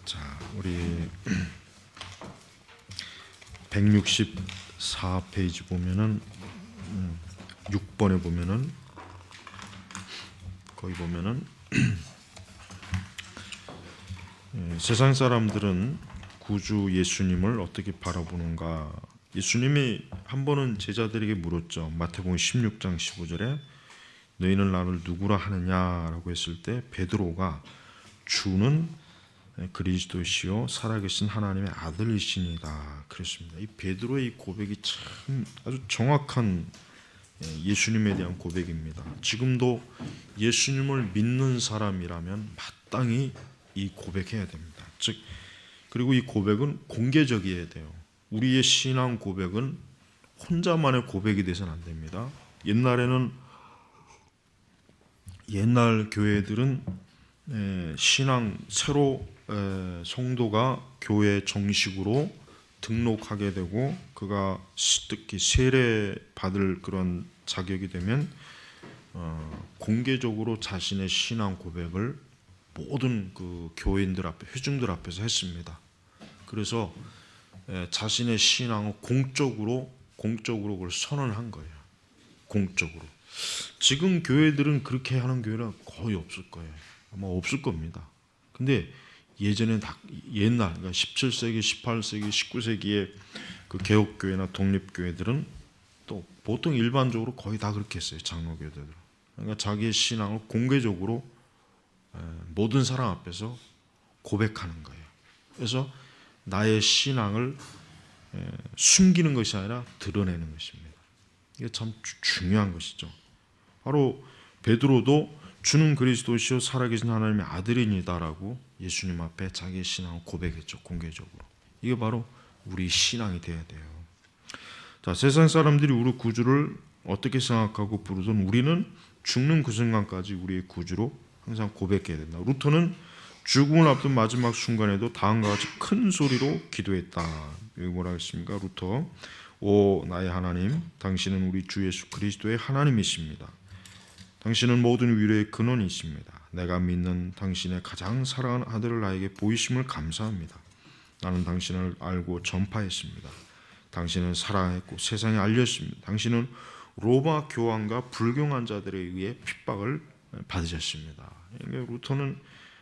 자, 우리 164페이지 보면은 6번에 보면은 거기 보면은 세상 사람들은 구주 예수님을 어떻게 바라보는가? 예수님이 한 번은 제자들에게 물었죠. 마태복음 16장 15절에 너희는 나를 누구라 하느냐라고 했을 때 베드로가 주는 그리스도시요 살아계신 하나님의 아들이시니다 그랬습니다. 이 베드로의 이 고백이 참 아주 정확한 예수님에 대한 고백입니다. 지금도 예수님을 믿는 사람이라면 마땅히 이 고백해야 됩니다. 즉 그리고 이 고백은 공개적이어야 돼요. 우리의 신앙 고백은 혼자만의 고백이 돼서는 안 됩니다. 옛날 교회들은 신앙 새로 성도가 교회 정식으로 등록하게 되고 그가 특히 세례 받을 그런 자격이 되면 공개적으로 자신의 신앙 고백을 모든 그 교인들 앞에 회중들 앞에서 했습니다. 그래서 자신의 신앙을 공적으로 그걸 선언한 거예요. 공적으로. 지금 교회들은 그렇게 하는 교회는 거의 없을 거예요. 아마 없을 겁니다. 근데 예전에 옛날 그러니까 17세기, 18세기, 19세기의 그 개혁교회나 독립교회들은 또 보통 일반적으로 거의 다 그렇게 했어요. 장로교회들은. 그러니까 자기의 신앙을 공개적으로 모든 사람 앞에서 고백하는 거예요. 그래서 나의 신앙을 숨기는 것이 아니라 드러내는 것입니다. 이게 참 중요한 것이죠. 바로 베드로도 주는 그리스도시요 살아계신 하나님의 아들이니다라고 예수님 앞에 자기의 신앙을 고백했죠. 공개적으로. 이게 바로 우리 신앙이 돼야 돼요. 자, 세상 사람들이 우리 구주를 어떻게 생각하고 부르든 우리는 죽는 그 순간까지 우리의 구주로 항상 고백해야 된다. 루터는 죽음을 앞둔 마지막 순간에도 다음과 같이 큰 소리로 기도했다. 여기 뭐라 했습니까? 루터. 오 나의 하나님, 당신은 우리 주 예수 그리스도의 하나님이십니다. 당신은 모든 위로의 근원이십니다. 내가 믿는 당신의 가장 사랑하는 아들을 나에게 보이심을 감사합니다. 나는 당신을 알고 전파했습니다. 당신은 사랑했고 세상에 알렸습니다. 당신은 로마 교황과 불경한 자들에 의해 핍박을 받으셨습니다. 그러니까 루터는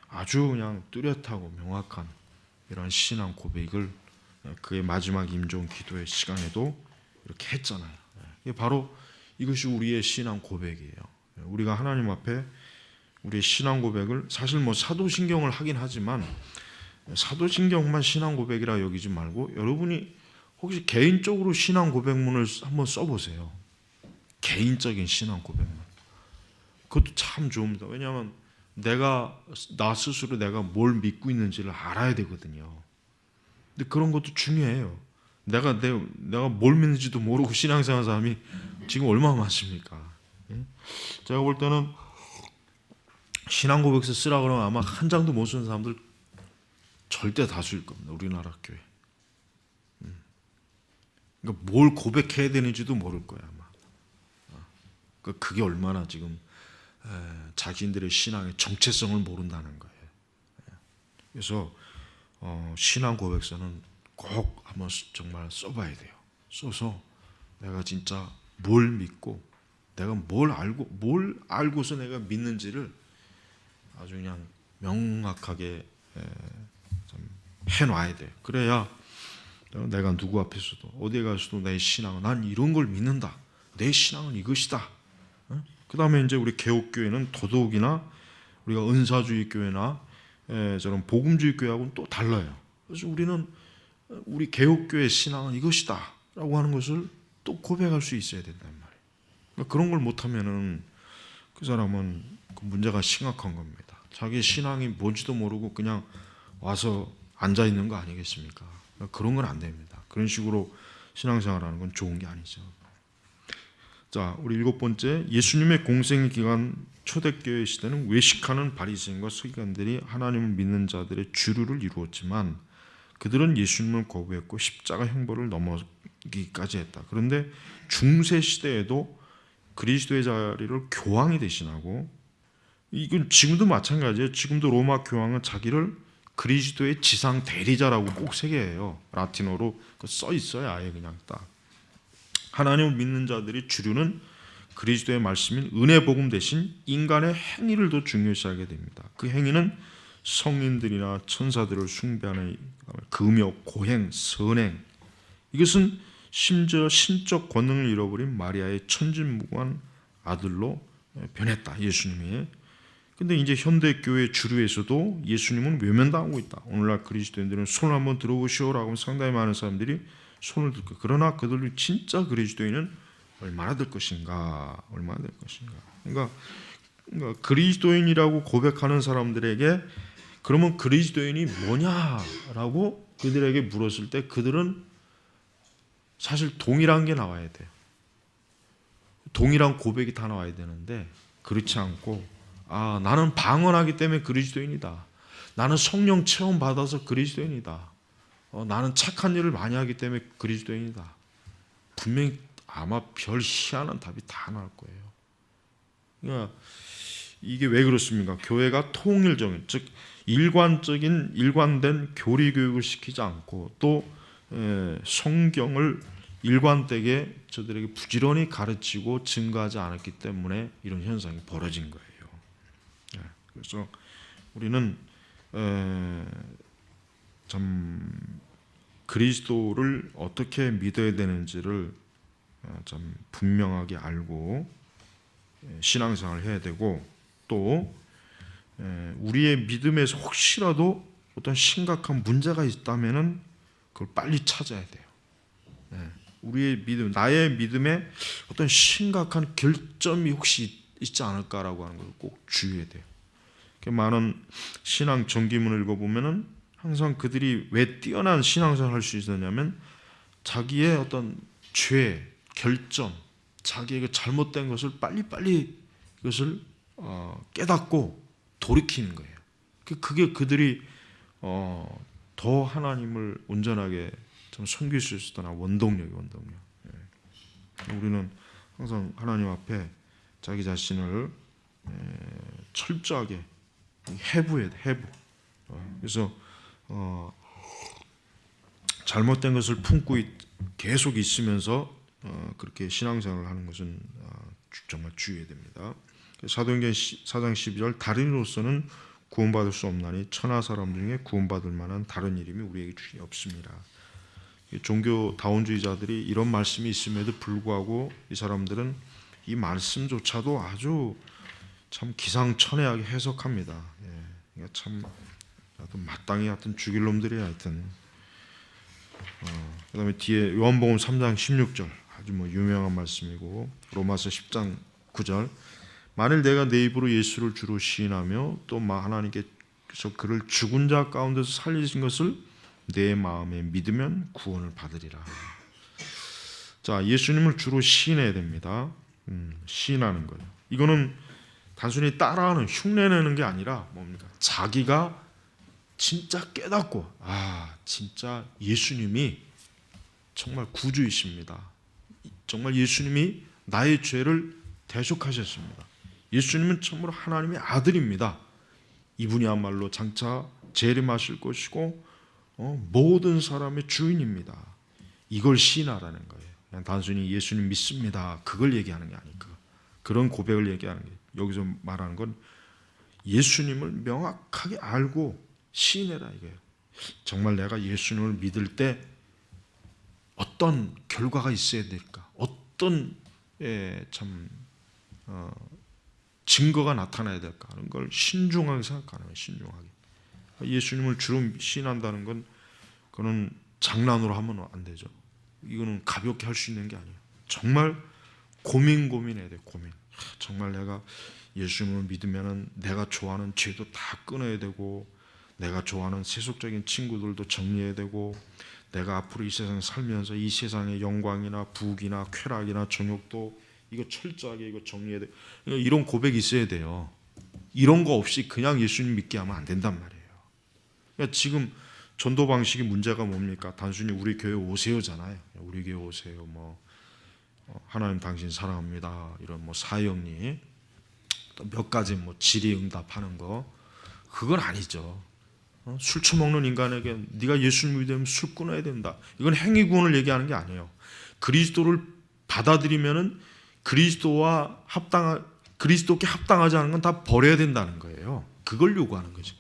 아주 그냥 뚜렷하고 명확한 이런 신앙 고백을 그의 마지막 임종 기도의 시간에도 이렇게 했잖아요. 바로 이것이 우리의 신앙 고백이에요. 우리가 하나님 앞에 우리의 신앙 고백을 사실 사도신경을 하긴 하지만 사도신경만 신앙 고백이라 여기지 말고 여러분이 혹시 개인적으로 신앙 고백문을 한번 써보세요. 개인적인 신앙 고백문. 그것도 참 좋습니다. 왜냐하면 나 스스로 내가 뭘 믿고 있는지를 알아야 되거든요. 근데 그런 것도 중요해요. 내가 뭘 믿는지도 모르고 신앙생활 사람이 지금 얼마나 많습니까? 제가 볼 때는 신앙 고백서 쓰라 그러면 아마 한 장도 못 쓰는 사람들 절대 다수일 겁니다. 우리나라 교회. 그러니까 뭘 고백해야 되는지도 모를 거야 아마. 그게 얼마나 지금 자신들의 신앙의 정체성을 모른다는 거예요. 그래서 신앙 고백서는 꼭 한번 정말 써봐야 돼요. 써서 내가 진짜 뭘 믿고 내가 뭘 알고서 내가 믿는지를 아주 그냥 명확하게 좀 해놔야 돼요. 그래야 내가 누구 앞에서도 어디에 가서도 내 신앙은 난 이런 걸 믿는다. 내 신앙은 이것이다. 그 다음에 이제 우리 개혁교회는 더더욱이나 우리가 은사주의 교회나 저런 복음주의 교회하고는 또 달라요. 그래서 우리는 우리 개혁교회 신앙은 이것이다 라고 하는 것을 또 고백할 수 있어야 된단 말이에요. 그러니까 그런 걸 못하면은 그 사람은 그 문제가 심각한 겁니다. 자기 신앙이 뭔지도 모르고 그냥 와서 앉아 있는 거 아니겠습니까? 그러니까 그런 건 안 됩니다. 그런 식으로 신앙생활하는 건 좋은 게 아니죠. 자, 우리 7번째, 예수님의 공생 기간 초대교회 시대는 외식하는 바리새인과 서기관들이 하나님을 믿는 자들의 주류를 이루었지만 그들은 예수님을 거부했고 십자가 형벌을 넘어기까지 했다. 그런데 중세 시대에도 그리스도의 자리를 교황이 대신하고 이건 지금도 마찬가지예요. 지금도 로마 교황은 자기를 그리스도의 지상 대리자라고 꼭 새겨요. 라틴어로 써 있어요. 아예 그냥 딱. 하나님을 믿는 자들이 주류는 그리스도의 말씀인 은혜 복음 대신 인간의 행위를 더 중요시하게 됩니다. 그 행위는 성인들이나 천사들을 숭배하는 금욕, 고행, 선행, 이것은 심지어 신적 권능을 잃어버린 마리아의 천진무구한 아들로 변했다. 예수님이. 근데 이제 현대 교회 주류에서도 예수님은 외면당하고 있다. 오늘날 그리스도인들은 손을 한번 들어보시오라고 하면 상당히 많은 사람들이 손을 들고, 그러나 그들이 진짜 그리스도인은 얼마나 될 것인가? 얼마나 될 것인가? 그러니까 그리스도인이라고 고백하는 사람들에게 그러면 그리스도인이 뭐냐라고 그들에게 물었을 때 그들은 사실 동일한 게 나와야 돼요. 동일한 고백이 다 나와야 되는데 그렇지 않고, 나는 방언하기 때문에 그리스도인이다. 나는 성령 체험 받아서 그리스도인이다. 나는 착한 일을 많이 하기 때문에 그리스도인이다. 분명히 아마 별 희한한 답이 다 나올 거예요. 그러니까 이게 왜 그렇습니까? 교회가 통일적인, 즉 일관된 교리 교육을 시키지 않고 또 성경을 일관되게 저들에게 부지런히 가르치고 증거하지 않았기 때문에 이런 현상이 벌어진 거예요. 그래서 우리는 참 그리스도를 어떻게 믿어야 되는지를 참 분명하게 알고 신앙생활을 해야 되고, 또 우리의 믿음에서 혹시라도 어떤 심각한 문제가 있다면은 그걸 빨리 찾아야 돼요. 우리의 믿음, 나의 믿음에 어떤 심각한 결점이 혹시 있지 않을까라고 하는 걸 꼭 주의해야 돼요. 많은 신앙 전기문을 읽어보면은 항상 그들이 왜 뛰어난 신앙생활을 할 수 있었냐면 자기의 어떤 죄, 결점, 자기에게 잘못된 것을 빨리빨리 이것을 깨닫고 돌이키는 거예요. 그게 그들이 더 하나님을 온전하게 좀 섬길 수 있었던 원동력이에요. 우리는 항상 하나님 앞에 자기 자신을 철저하게 해부해야 돼. 해부. 그래서 잘못된 것을 품고 계속 있으면서 그렇게 신앙생활을 하는 것은 정말 주의해야 됩니다. 사도행전 4장 12절, 다른 이로서는 구원받을 수 없나니 천하 사람 중에 구원받을 만한 다른 이름이 우리에게 주에 없습니다. 종교 다원주의자들이 이런 말씀이 있음에도 불구하고 이 사람들은 이 말씀조차도 아주 참 기상천외하게 해석합니다. 그러니까 참 마땅히 하여튼 죽일 놈들이 하여튼. 그다음에 뒤에 요한복음 3장 16절 아주 유명한 말씀이고, 로마서 10장 9절, 만일 내가 내 입으로 예수를 주로 시인하며 또 하나님께서 그를 죽은 자 가운데서 살리신 것을 내 마음에 믿으면 구원을 받으리라. 자, 예수님을 주로 시인해야 됩니다. 시인하는 거예요. 이거는 단순히 따라하는, 흉내내는 게 아니라 뭡니까? 자기가 진짜 깨닫고, 진짜 예수님이 정말 구주이십니다. 정말 예수님이 나의 죄를 대속하셨습니다. 예수님은 정말 하나님의 아들입니다. 이분이야말로 장차 재림하실 것이고 모든 사람의 주인입니다. 이걸 시인하라는 거예요. 그냥 단순히 예수님 믿습니다, 그걸 얘기하는 게 아니고 그런 고백을 얘기하는 게, 여기서 말하는 건 예수님을 명확하게 알고 시인해라 이거예요. 정말 내가 예수님을 믿을 때 어떤 결과가 있어야 될까? 어떤 증거가 나타나야 될까 하는 걸 신중하게 생각하는 거예요. 신중하게. 예수님을 주로 시인한다는 건 그거는 장난으로 하면 안 되죠. 이거는 가볍게 할 수 있는 게 아니에요. 정말 고민해야 돼요. 고민. 정말 내가 예수님을 믿으면은 내가 좋아하는 죄도 다 끊어야 되고, 내가 좋아하는 세속적인 친구들도 정리해야 되고, 내가 앞으로 이 세상 살면서 이 세상의 영광이나 부귀나 쾌락이나 정욕도 이거 철저하게 이거 정리해야 돼. 이런 고백이 있어야 돼요. 이런 거 없이 그냥 예수님 믿게 하면 안 된단 말이에요. 그러니까 지금 전도 방식의 문제가 뭡니까? 단순히 우리 교회 오세요잖아요. 우리 교회 오세요. 하나님 당신 사랑합니다. 이런 사형리, 또 몇 가지 질의응답하는 거, 그건 아니죠. 술 처먹는 인간에게 네가 예수님 믿으면 술 끊어야 된다. 이건 행위 구원을 얘기하는 게 아니에요. 그리스도를 받아들이면은 그리스도께 합당하지 않은 건 다 버려야 된다는 거예요. 그걸 요구하는 거지.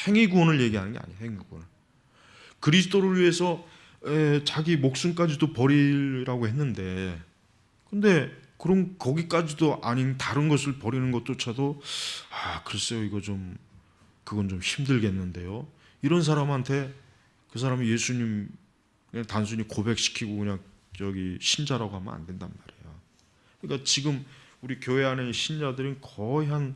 행위 구원을 얘기하는 게 아니에요. 행위 구원을. 그리스도를 위해서 자기 목숨까지도 버리라고 했는데, 근데 그럼 거기까지도 아닌 다른 것을 버리는 것조차도 글쎄요, 그건 좀 힘들겠는데요. 이런 사람한테 그 사람이 예수님 그냥 단순히 고백시키고 그냥 신자라고 하면 안 된단 말이에요. 그러니까 지금 우리 교회 안에 신자들은 거의 한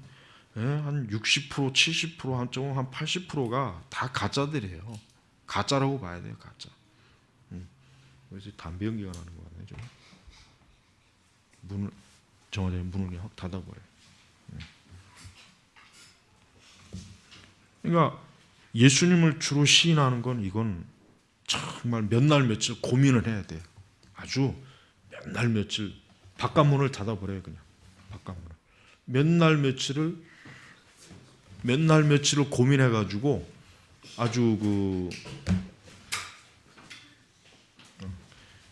60%, 70%, 한 80%가 다 가짜들이에요. 가짜라고 봐야 돼요, 가짜. 그래서 담배 연기가 나는 거 같네요, 좀. 정화장님 문을 확 닫아버려요. 그러니까 예수님을 주로 시인하는 건 이건 정말 몇 날 며칠 고민을 해야 돼요. 아주 몇 날 며칠 바깥문을 닫아버려요, 그냥. 바깥문을. 몇 날 며칠을 고민해가지고 아주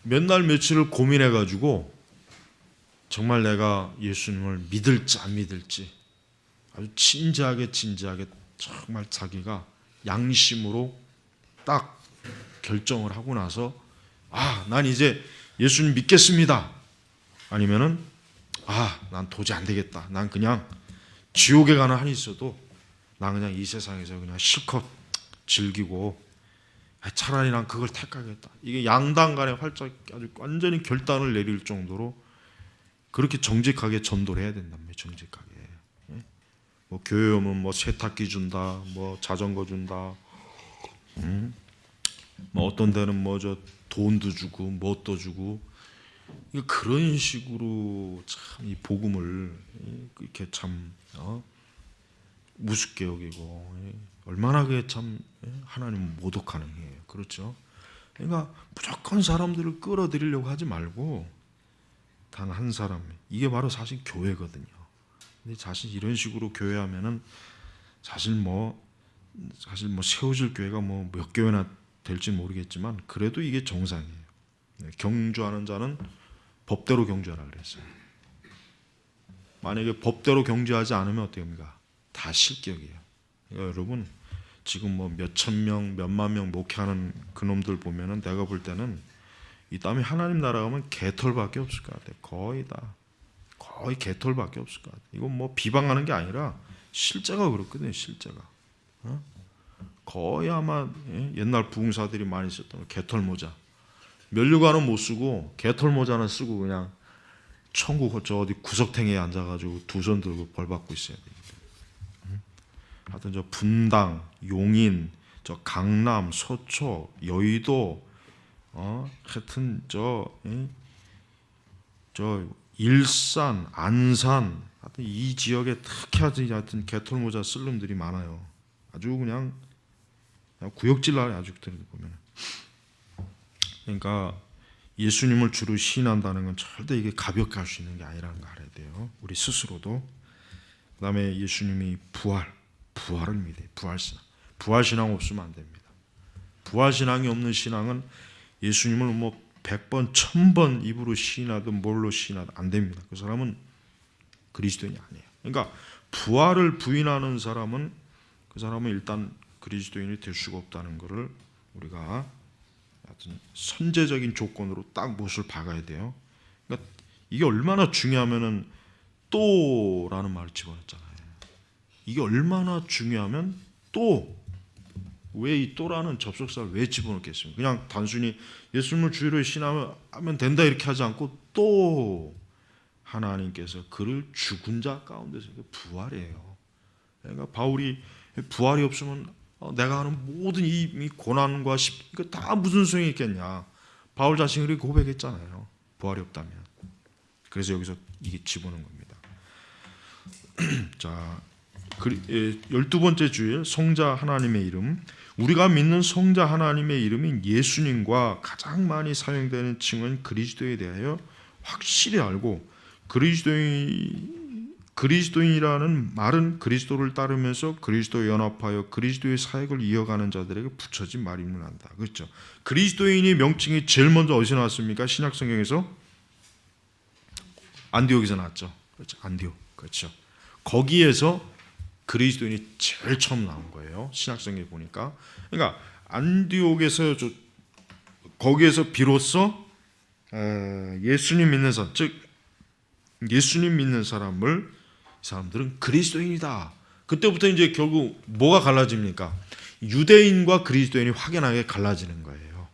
몇 날 며칠을 고민해가지고 정말 내가 예수님을 믿을지 안 믿을지 아주 진지하게 정말 자기가 양심으로 딱 결정을 하고 나서 난 이제 예수님 믿겠습니다. 아니면은 난 도저히 안 되겠다. 난 그냥 지옥에 가는 한이 있어도 난 그냥 이 세상에서 그냥 실컷 즐기고 차라리 난 그걸 택하겠다. 이게 양당 간에 활짝 아주 완전히 결단을 내릴 정도로 그렇게 정직하게 전도를 해야 된단 말이에요. 정직하게. 뭐 교회 오면 뭐 세탁기 준다, 뭐 자전거 준다, 뭐 어떤 데는 뭐 돈도 주고 뭣도 주고, 그런 식으로 참 이 복음을 이렇게 참 우습게 여기고 얼마나 그게 참 하나님 모독하는 거예요. 그렇죠? 그러니까 무조건 사람들을 끌어들이려고 하지 말고 단 한 사람, 이게 바로 사실 교회거든요. 근데 사실 이런 식으로 교회하면은 사실 뭐 세워질 교회가 뭐 몇 교회나 될지 모르겠지만 그래도 이게 정상이에요. 경주하는 자는 법대로 경주하라 그랬어요. 만약에 법대로 경주하지 않으면 어떻게 합니까? 다 실격이에요. 그러니까 여러분 지금 뭐 몇천 명, 몇만 명 목회하는 그놈들 보면은 내가 볼 때는 이 다음에 하나님 나라 가면 개털밖에 없을 것 같아요. 거의 개털밖에 없을 것 같아요. 이건 뭐 비방하는 게 아니라 실제가 그렇거든요. 실제가. 거의 아마 옛날 부흥사들이 많이 썼던 개털 모자. 면류관은 못 쓰고 개털 모자는 쓰고 그냥 천국 어디 구석탱이에 앉아가지고 두 손 들고 벌 받고 있어야 됩니다. 하여튼 분당, 용인, 강남, 서초, 여의도, 하여튼 일산, 안산, 하여튼 이 지역에 특히 하여튼 개털 모자 쓸 놈들이 많아요. 아주 그냥 구역질 나요. 아주 보면. 그러니까 예수님을 주로 시인한다는 건 절대 이게 가볍게 할 수 있는 게 아니라는 거 알아야 돼요. 우리 스스로도. 그다음에 예수님이 부활을 믿어요. 부활신앙 없으면 안 됩니다. 부활신앙이 없는 신앙은 예수님을 뭐 100번, 1000번 입으로 시인하든 뭘로 시인하든 안 됩니다. 그 사람은 그리스도인이 아니에요. 그러니까 부활을 부인하는 사람은 그 사람은 일단 그리스도인이 될 수가 없다는 것을 우리가 하여튼 선제적인 조건으로 딱 못을 박아야 돼요. 그러니까 이게 얼마나 중요하면은 또라는 말을 집어넣었잖아요. 이게 얼마나 중요하면 또, 왜 이 또라는 접속사를 왜 집어넣겠습니까? 그냥 단순히 예수님을 주로 신하면 된다 이렇게 하지 않고 또 하나님께서 그를 죽은 자 가운데서 부활이에요. 그러니까 바울이 부활이 없으면 내가 하는 모든 이 고난과 이거 다 무슨 소용이 있겠냐. 바울 자신이 그렇게 고백했잖아요. 부활이 없다면. 그래서 여기서 이게 집어넣은 겁니다. 자, 12번째 주일 성자 하나님의 이름. 우리가 믿는 성자 하나님의 이름인 예수님과 가장 많이 사용되는 칭은 그리스도에 대하여 확실히 알고 그리스도인이라는 말은 그리스도를 따르면서 그리스도에 연합하여 그리스도의 사역을 이어가는 자들에게 붙여진 말임을 한다. 그렇죠? 그리스도인의 명칭이 제일 먼저 어디서 나왔습니까? 신약 성경에서 안디옥에서 나왔죠. 그렇죠? 안디옥. 그렇죠. 거기에서 그리스도인이 제일 처음 나온 거예요. 신약 성경에 보니까. 그러니까 안디옥에서 거기에서 비로소 예수님 믿는 사람, 즉 예수님 믿는 사람들은 그리스도인이다. 그때부터 이제 결국 뭐가 갈라집니까? 유대인과 그리스도인이 확연하게 갈라지는 거예요.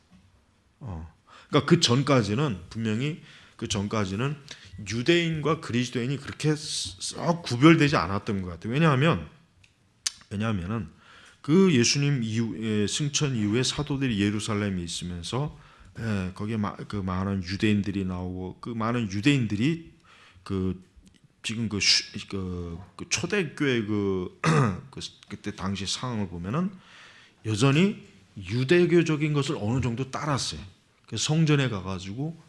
그러니까 그 전까지는 분명히 유대인과 그리스도인이 그렇게 썩 구별되지 않았던 것 같아요. 왜냐하면은 그 예수님 승천 이후에 사도들이 예루살렘에 있으면서 거기에 그 많은 유대인들이 나오고 그 많은 유대인들이 지금 그 초대교회 그때 당시 상황을 보면은 여전히 유대교적인 것을 어느 정도 따랐어요. 그래서 성전에 가가지고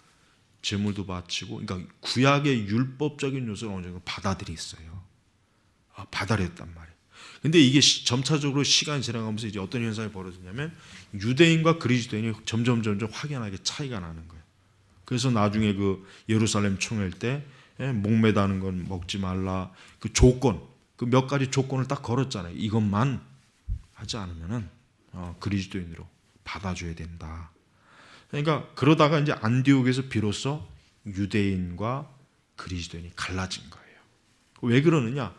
제물도 바치고, 그러니까 구약의 율법적인 요소를 어느 정도 받아들였어요. 받아들였단 말이에요. 근데 이게 점차적으로 시간이 지나가면서 이제 어떤 현상이 벌어지냐면 유대인과 그리스도인이 점점 확연하게 차이가 나는 거예요. 그래서 나중에 그 예루살렘 총회 때 목매다는 건 먹지 말라, 그 조건, 그 몇 가지 조건을 딱 걸었잖아요. 이것만 하지 않으면은 그리스도인으로 받아줘야 된다. 그러니까 그러다가 이제 안디옥에서 비로소 유대인과 그리스도인이 갈라진 거예요. 왜 그러느냐?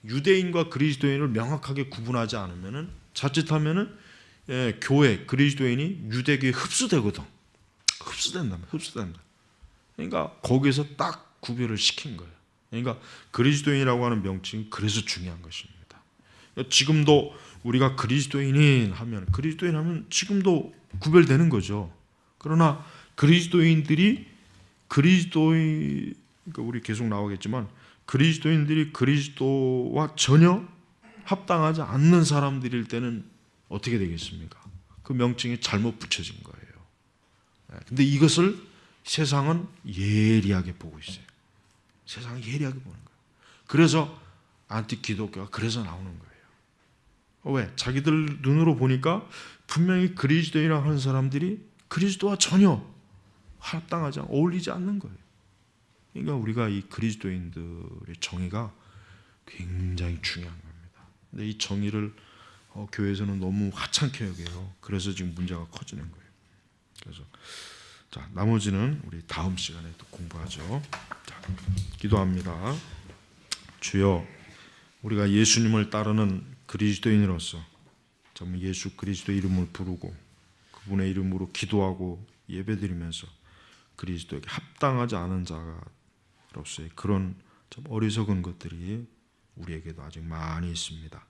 유대인과 그리스도인을 명확하게 구분하지 않으면은 자칫하면은 교회 그리스도인이 유대교에 흡수되거든. 흡수된다. 그러니까 거기에서 딱 구별을 시킨 거예요. 그러니까 그리스도인이라고 하는 명칭이 그래서 중요한 것입니다. 지금도 우리가 그리스도인 하면 지금도 구별되는 거죠. 그러나 그리스도인들이 그러니까 우리 계속 나오겠지만 그리스도인들이 그리스도와 전혀 합당하지 않는 사람들일 때는 어떻게 되겠습니까? 그 명칭이 잘못 붙여진 거예요. 근데 이것을 세상은 예리하게 보고 있어요. 세상은 예리하게 보는 거예요. 그래서 안티 기독교가 그래서 나오는 거예요. 왜? 자기들 눈으로 보니까 분명히 그리스도인이라고 하는 사람들이 그리스도와 전혀 합당하지 않고 어울리지 않는 거예요. 그러니까 우리가 이 그리스도인들의 정의가 굉장히 중요한 겁니다. 근데 이 정의를 교회에서는 너무 하찮게 여겨요. 그래서 지금 문제가 커지는 거예요. 그래서 자, 나머지는 우리 다음 시간에 또 공부하죠. 자, 기도합니다. 주여, 우리가 예수님을 따르는 그리스도인으로서 정말 예수 그리스도 이름을 부르고 그분의 이름으로 기도하고 예배드리면서 그리스도에게 합당하지 않은 자로서의 그런 좀 어리석은 것들이 우리에게도 아직 많이 있습니다.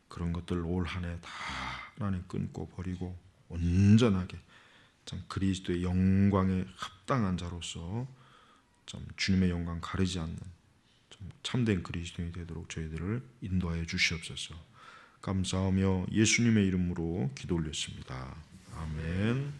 그런 것들 올 한 해 다 하나님 끊고 버리고 온전하게 참 그리스도의 영광에 합당한 자로서 참 주님의 영광 가리지 않는 참 참된 그리스도인이 되도록 저희들을 인도하여 주시옵소서. 감사하며 예수님의 이름으로 기도 올렸습니다. 아멘.